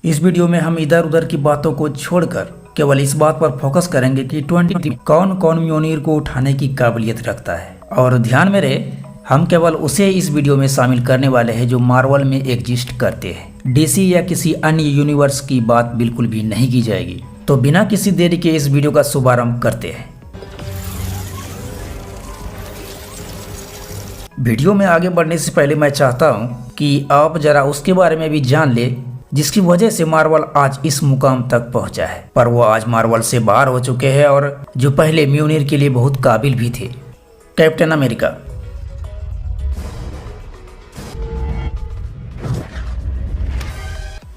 इस वीडियो में हम इधर उधर की बातों को छोड़कर केवल इस बात पर फोकस करेंगे कि 20 कौन कौन म्योनिर को उठाने की काबिलियत रखता है। और ध्यान में रहे, हम केवल उसे इस वीडियो में शामिल करने वाले हैं जो मार्वल में एग्जिस्ट करते हैं। डीसी या किसी अन्य यूनिवर्स की बात बिल्कुल भी नहीं की जाएगी। तो बिना किसी देरी के इस वीडियो का शुभारंभ करते हैं। वीडियो में आगे बढ़ने से पहले मैं चाहता हूं कि आप जरा उसके बारे में भी जान ले जिसकी वजह से मार्वल आज इस मुकाम तक पहुंचा है। पर वो आज मार्वल से बाहर हो चुके हैं और जो पहले म्योनिर के लिए बहुत काबिल भी थे, कैप्टन अमेरिका।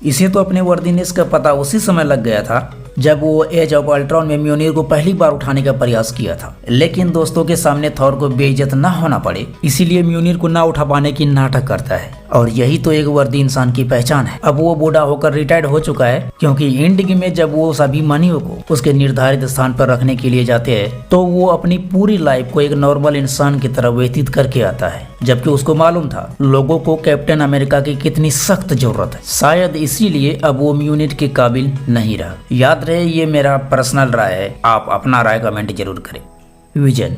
इसे तो अपने वर्दीनेस का पता उसी समय लग गया था जब वो एज ऑफ अल्ट्रॉन में म्योनिर को पहली बार उठाने का प्रयास किया था। लेकिन दोस्तों के सामने थॉर को बेइज्जत ना होना पड़े, इसीलिए म्योनिर को ना उठा पाने की नाटक करता है। और यही तो एक वर्दी इंसान की पहचान है। अब वो बूढ़ा होकर रिटायर्ड हो चुका है, क्योंकि एंडिंग में जब वो सभी मनियों को उसके निर्धारित स्थान पर रखने के लिए जाते हैं तो वो अपनी पूरी लाइफ को एक नॉर्मल इंसान की तरह व्यतीत करके आता है, जबकि उसको मालूम था लोगों को कैप्टन अमेरिका की कितनी सख्त जरूरत है। शायद इसीलिए अब वो म्योनिर के काबिल नहीं रहा। याद रहे, ये मेरा पर्सनल राय है, आप अपना राय कमेंट जरूर करें। विजन।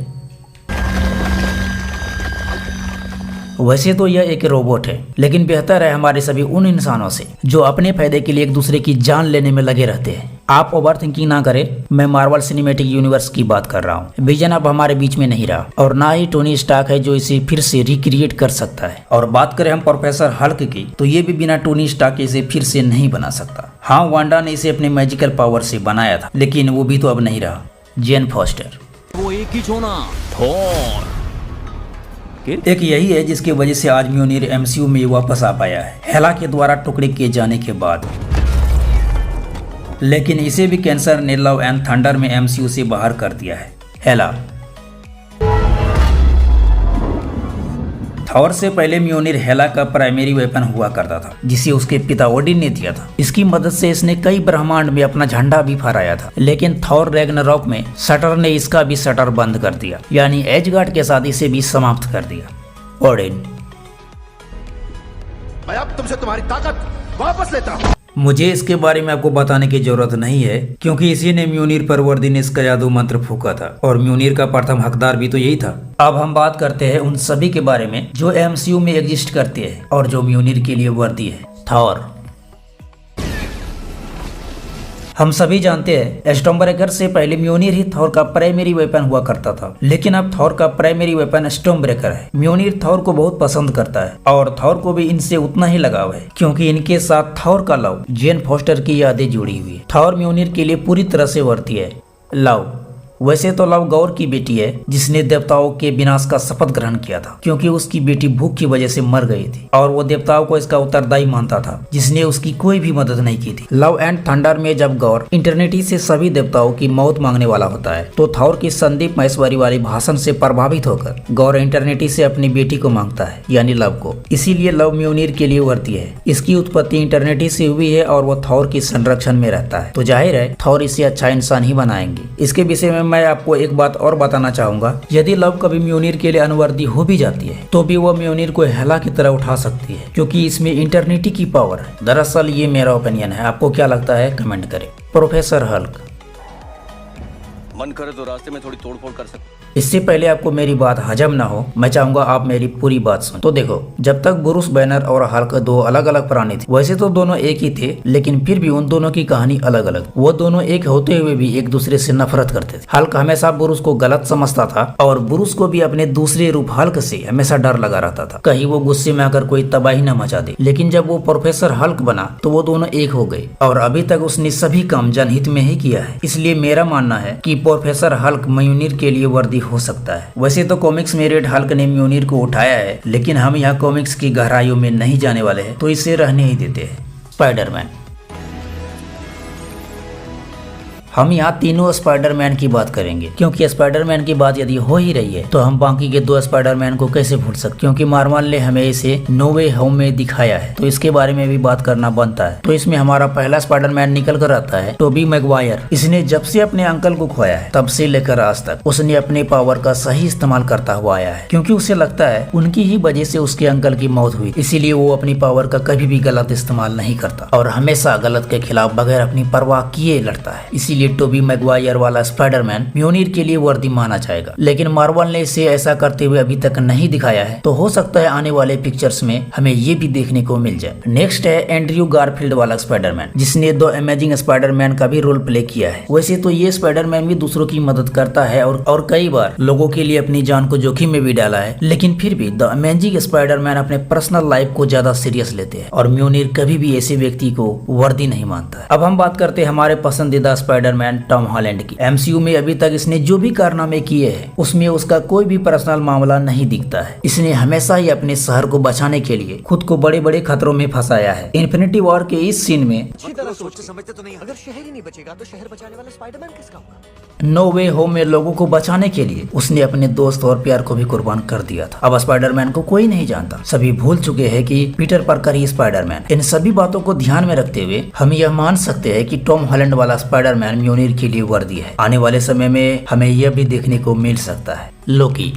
वैसे तो यह एक रोबोट है, लेकिन बेहतर है हमारे सभी उन इंसानों से जो अपने फायदे के लिए एक दूसरे की जान लेने में लगे रहते हैं। आप ओवर थिंकिंग ना करें, मैं मार्वल सिनेमैटिक यूनिवर्स की बात कर रहा हूँ। विजन अब हमारे बीच में नहीं रहा और ना ही टोनी स्टार्क है जो इसे फिर से रिक्रिएट कर सकता है। और बात करें हम प्रोफेसर हल्क की, तो ये भी बिना टोनी स्टार्क इसे फिर से नहीं बना सकता। हाँ, वांडा ने इसे अपने मैजिकल पावर से बनाया था, लेकिन वो भी तो अब नहीं रहा। जेन फॉस्टर। वो एक ही छोना थॉर। एक यही है जिसकी वजह से आज म्योनिर एमसीयू में वापस आ पाया है, हेला के द्वारा टुकड़े किए जाने के बाद। लेकिन इसे भी कैंसर ने लव एंड थंडर में एमसीयू से बाहर कर दिया है। हेला। थॉर से पहले म्योनिर हेला का प्राइमरी वेपन हुआ करता था, जिसे उसके पिता ओडिन ने दिया था। इसकी मदद से इसने कई ब्रह्मांड में अपना झंडा भी फहराया था। लेकिन थॉर रैग्नारोक में शटर ने इसका भी शटर बंद कर दिया, यानी एजगार्ड के साथ इसे भी समाप्त कर दिया। ओडिन। मैं अब तुमसे तुम्हारी ताकत वापस लेता हूँ। मुझे इसके बारे में आपको बताने की जरूरत नहीं है, क्योंकि इसी ने म्योनिर पर वर्दीनेस का जादू मंत्र फूका था और म्योनिर का प्रथम हकदार भी तो यही था। अब हम बात करते हैं उन सभी के बारे में जो एमसीयू में एग्जिस्ट करते हैं और जो म्योनिर के लिए वर्दी है। थॉर। हम सभी जानते हैं स्टॉर्मब्रेकर से पहले म्योनिर ही थॉर का प्राइमरी वेपन हुआ करता था, लेकिन अब थॉर का प्राइमरी वेपन स्टॉर्मब्रेकर है। म्योनिर थॉर को बहुत पसंद करता है और थॉर को भी इनसे उतना ही लगाव है, क्योंकि इनके साथ थॉर का लव जेन फॉस्टर की यादें जुड़ी हुई है। थॉर म्योनिर के लिए पूरी तरह से वर्ती है। लव। वैसे तो लव गौर की बेटी है, जिसने देवताओं के विनाश का शपथ ग्रहण किया था, क्योंकि उसकी बेटी भूख की वजह से मर गई थी और वो देवताओं को इसका उत्तरदायी मानता था, जिसने उसकी कोई भी मदद नहीं की थी। लव एंड थंडर में जब गौर इंटरनेटी से सभी देवताओं की मौत मांगने वाला होता है, तो थॉर की संदीप महेश्वरी वाली भाषण से प्रभावित होकर गौर इंटरनेटी से अपनी बेटी को मांगता है, यानी लव को। इसीलिए लव म्योनिर के लिए वर्ती है। इसकी उत्पत्ति इंटरनेटी से हुई है और वो थॉर की संरक्षण में रहता है, तो जाहिर है थॉर इसे अच्छा इंसान ही बनाएंगे। इसके विषय में मैं आपको एक बात और बताना चाहूंगा, यदि लव कभी म्योनिर के लिए अनुवर्ती हो भी जाती है तो भी वो म्योनिर को हेला की तरह उठा सकती है, क्योंकि इसमें इंटरनेटी की पावर है। दरअसल ये मेरा ओपिनियन है, आपको क्या लगता है कमेंट करें। Professor Hulk. मन करे तो रास्ते में थोड़ी तोड़फोड़ कर सकते। इससे पहले आपको मेरी बात हजम ना हो, मैं चाहूंगा आप मेरी पूरी बात सुन। तो देखो, जब तक ब्रूस बैनर और हल्क दो अलग अलग प्राणी थे, वैसे तो दोनों एक ही थे, लेकिन फिर भी उन दोनों की कहानी अलग अलग। वो दोनों एक होते हुए भी एक दूसरे से नफरत करते थे। हल्क हमेशा ब्रूस को गलत समझता था और ब्रूस को भी अपने दूसरे रूप हल्क से हमेशा डर लगा रहता था, कहीं वो गुस्से में आकर कोई तबाही न मचा दे। लेकिन जब वो प्रोफेसर हल्क बना तो वो दोनों एक हो गए और अभी तक उसने सभी काम जनहित में ही किया है। इसलिए मेरा मानना है कि प्रोफेसर हल्क म्योनिर के लिए वर्दी हो सकता है। वैसे तो कॉमिक्स में रेड हल्क ने म्योनिर को उठाया है, लेकिन हम यहाँ कॉमिक्स की गहराइयों में नहीं जाने वाले हैं, तो इसे रहने ही देते हैं। स्पाइडरमैन। हम यहाँ तीनों स्पाइडरमैन की बात करेंगे, क्योंकि स्पाइडरमैन की बात यदि हो ही रही है तो हम बाकी के 2 स्पाइडरमैन को कैसे भूल सकते, क्योंकि मार्वल ने हमें इसे नो वे होम में दिखाया है, तो इसके बारे में भी बात करना बनता है। तो इसमें हमारा पहला स्पाइडरमैन निकल कर आता है टोबी मैगवायर। इसने जब से अपने अंकल को खोया है तब से लेकर आज तक उसने अपने पावर का सही इस्तेमाल करता हुआ आया है, क्योंकि उसे लगता है उनकी ही वजह से उसके अंकल की मौत हुई, इसीलिए वो अपनी पावर का कभी भी गलत इस्तेमाल नहीं करता और हमेशा गलत के खिलाफ बगैर अपनी परवाह किए लड़ता है। इसीलिए टोबी मैगवायर वाला स्पाइडरमैन म्योनिर के लिए वर्दी माना जाएगा, लेकिन मार्वल ने इसे ऐसा करते हुए अभी तक नहीं दिखाया है, तो हो सकता है आने वाले पिक्चर्स में हमें ये भी देखने को मिल जाए। नेक्स्ट है एंड्रयू गारफील्ड वाला स्पाइडरमैन, जिसने 2 अमेजिंग स्पाइडरमैन का भी रोल प्ले किया है। वैसे तो ये स्पाइडरमैन भी दूसरों की मदद करता है और कई बार लोगों के लिए अपनी जान को जोखिम में भी डाला है, लेकिन फिर भी द अमेजिंग स्पाइडरमैन अपने पर्सनल लाइफ को ज्यादा सीरियस लेते हैं और म्योनिर कभी भी ऐसे व्यक्ति को वर्दी नहीं मानता है। अब हम बात करते हैं हमारे पसंदीदा स्पाइडरमैन टॉम हॉलैंड की। एमसीयू में अभी तक इसने जो भी कारनामे किए हैं उसमें उसका कोई भी पर्सनल मामला नहीं दिखता है। इसने हमेशा ही अपने शहर को बचाने के लिए खुद को बड़े बड़े खतरों में फंसाया है। इन्फिनिटी वॉर के इस सीन में अच्छी तरह सोचते समझते तो नहीं, अगर शहर ही नहीं बचेगा तो शहर बचाने वाला स्पाइडरमैन किसका होगा? नो वे होम में लोगों को बचाने के लिए उसने अपने दोस्त और प्यार को भी कुर्बान कर दिया था। अब स्पाइडरमैन को कोई नहीं जानता, सभी भूल चुके हैं कि पीटर पार्कर ही स्पाइडरमैन। इन सभी बातों को ध्यान में रखते हुए हम यह मान सकते हैं कि टॉम हॉलैंड वाला स्पाइडरमैन म्योनिर के लिए वर्दी है। आने वाले समय में हमें यह भी देखने को मिल सकता है लोकी।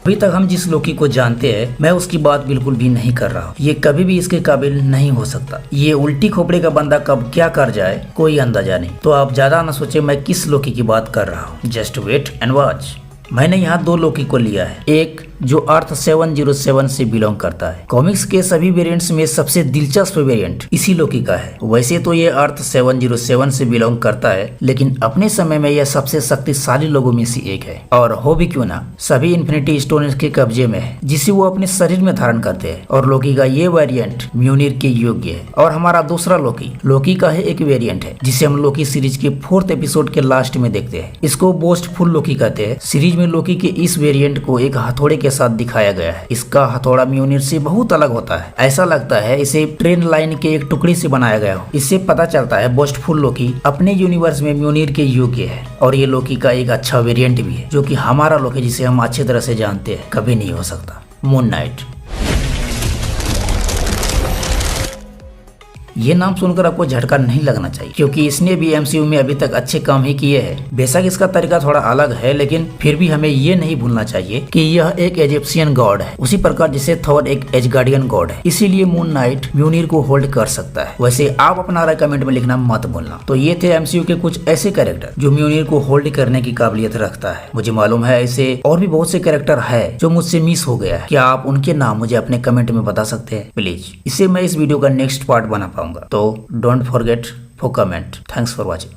अभी तक हम जिस लोकी को जानते हैं मैं उसकी बात बिल्कुल भी नहीं कर रहा हूँ। ये कभी भी इसके काबिल नहीं हो सकता। ये उल्टी खोपड़े का बंदा कब क्या कर जाए कोई अंदाजा नहीं। तो आप ज्यादा न सोचे मैं किस लोकी की बात कर रहा हूँ। Just wait and watch. मैंने यहाँ 2 लोकी को लिया है, एक जो अर्थ 707 से बिलोंग करता है। कॉमिक्स के सभी वेरिएंट्स में सबसे दिलचस्प वेरिएंट इसी लोकी का है। वैसे तो ये अर्थ 707 से बिलोंग करता है, लेकिन अपने समय में यह सबसे शक्तिशाली लोगों में से एक है। और हो भी क्यों ना, सभी इन्फिनिटी स्टोन इसके कब्जे में है, जिसे वो अपने शरीर में धारण करते हैं। और लोकी का ये वेरिएंट म्योनिर के योग्य है। और हमारा दूसरा लोकी का है एक वेरिएंट है, जिसे हम लोकी सीरीज के 4th एपिसोड के लास्ट में देखते हैं। इसको बोस्टफुल लोकी कहते हैं। सीरीज में लोकी के इस वेरिएंट को एक हथौड़े के साथ दिखाया गया है। इसका हथौड़ा म्योनिर से बहुत अलग होता है। ऐसा लगता है इसे ट्रेन लाइन के एक टुकड़ी से बनाया गया हो। इससे पता चलता है बोस्टफुल लोकी अपने यूनिवर्स में म्योनिर के योग्य है। और ये लोकी का एक अच्छा वेरिएंट भी है, जो कि हमारा लोकी जिसे हम अच्छी तरह से जानते हैं कभी नहीं हो सकता, मून नाइट। ये नाम सुनकर आपको झटका नहीं लगना चाहिए, क्योंकि इसने भी एमसीयू में अभी तक अच्छे काम ही किए हैं। बेशक इसका तरीका थोड़ा अलग है, लेकिन फिर भी हमें ये नहीं भूलना चाहिए कि यह एक इजिप्शियन गॉड है, उसी प्रकार जैसे थॉर एक एजगार्डियन गॉड है। इसीलिए मून नाइट म्योनिर को होल्ड कर सकता है। वैसे आप अपना राय कमेंट में लिखना मत भूलना। तो ये थे एमसीयू के कुछ ऐसे कैरेक्टर जो म्योनिर को होल्ड करने की काबिलियत रखता है। मुझे मालूम है ऐसे और भी बहुत से कैरेक्टर है जो मुझसे मिस हो गया है। क्या आप उनके नाम मुझे अपने कमेंट में बता सकते हैं प्लीज? इसे मैं इस वीडियो का नेक्स्ट पार्ट बना पाऊंगा। तो don't forget for comment. Thanks for watching.